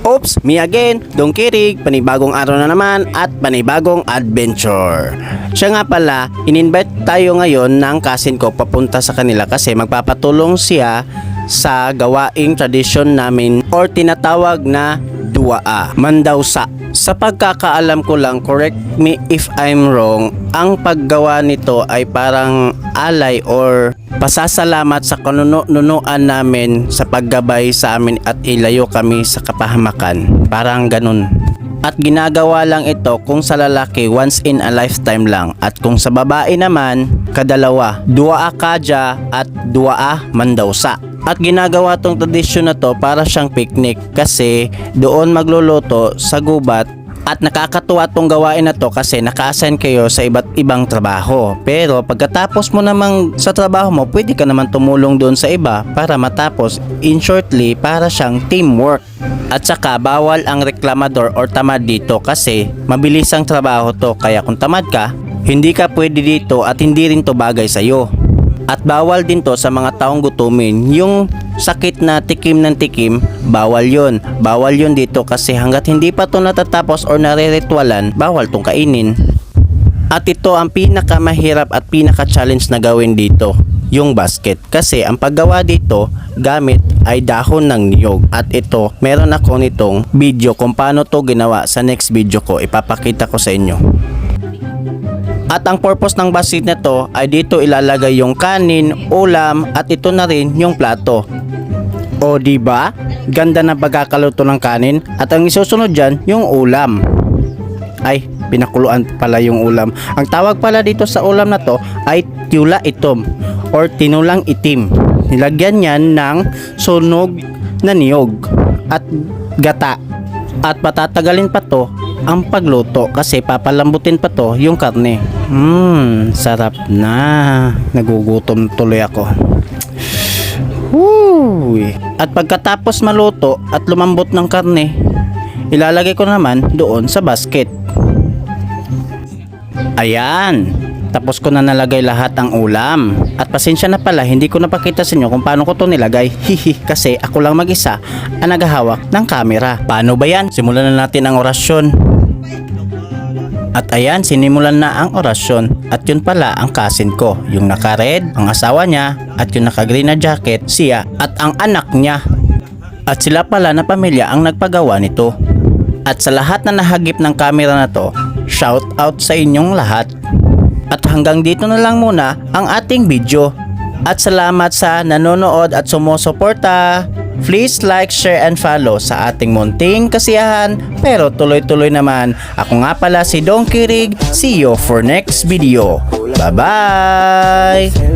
Oops, me again, Dong Kirig, panibagong araw na naman at panibagong adventure. Siya nga pala, in-invite tayo ngayon ng cousin ko papunta sa kanila kasi magpapatulong siya sa gawaing tradisyon namin or tinatawag na duaa, mandawsa. Sa pagkakaalam ko lang, correct me if I'm wrong, ang paggawa nito ay parang alay or pasasalamat sa kanunuan namin sa paggabay sa amin at ilayo kami sa kapahamakan. Parang ganun. At ginagawa lang ito kung sa lalaki once in a lifetime lang at kung sa babae naman kadalawa, duaa kaja at duaa mandawsa. At ginagawa tong tradisyon na to para siyang picnic kasi doon magluluto sa gubat. At nakakatuwa tong gawain na to kasi naka-assign kayo sa iba't ibang trabaho. Pero pagkatapos mo namang sa trabaho mo, pwede ka naman tumulong doon sa iba para matapos. In shortly, para siyang teamwork. At saka bawal ang reklamador or tamad dito kasi mabilis ang trabaho to. Kaya kung tamad ka, hindi ka pwede dito at hindi rin to bagay sa'yo. At bawal din to sa mga taong gutumin. Yung sakit na tikim ng tikim, bawal yun. Bawal yun dito kasi hanggat hindi pa to natatapos or nare-ritualan, bawal tong kainin. At ito ang pinakamahirap at pinaka-challenge na gawin dito, yung basket. Kasi ang paggawa dito, gamit ay dahon ng niyog. At ito, meron ako nitong video kung paano to ginawa. Sa next video ko, ipapakita ko sa inyo. At ang purpose ng basket na to ay dito ilalagay yung kanin, ulam at ito na rin yung plato. O diba? Ganda na pagkakaluto ng kanin at ang isusunod dyan yung ulam. Ay, pinakuluan pala yung ulam. Ang tawag pala dito sa ulam na to ay tula itom or tinulang itim. Nilagyan yan ng sunog na niyog at gata. At patatagalin pa to ang pagluto kasi papalambutin pa to yung karne. Sarap na. Nagugutom tuloy ako. Woo! At pagkatapos maluto at lumambot ng karne, ilalagay ko naman doon sa basket. Ayan. Tapos ko na nalagay lahat ang ulam. At pasensya na pala, hindi ko napakita sa inyo kung paano ko to nilagay. Hihi, kasi ako lang mag-isa ang naghahawak ng camera. Paano ba yan? Simulan na natin ang orasyon. At ayan, sinimulan na ang orasyon. At yun pala ang cousin ko. Yung naka-red, ang asawa niya. At yung naka-green na jacket, siya. At ang anak niya. At sila pala na pamilya ang nagpagawa nito. At sa lahat na nahagip ng camera na to, shout out sa inyong lahat. At hanggang dito na lang muna ang ating video. At salamat sa nanonood at sumusuporta. Please like, share, and follow sa ating munting kasiyahan pero tuloy-tuloy naman. Ako nga pala si Dong Kirig. See you for next video. Bye-bye!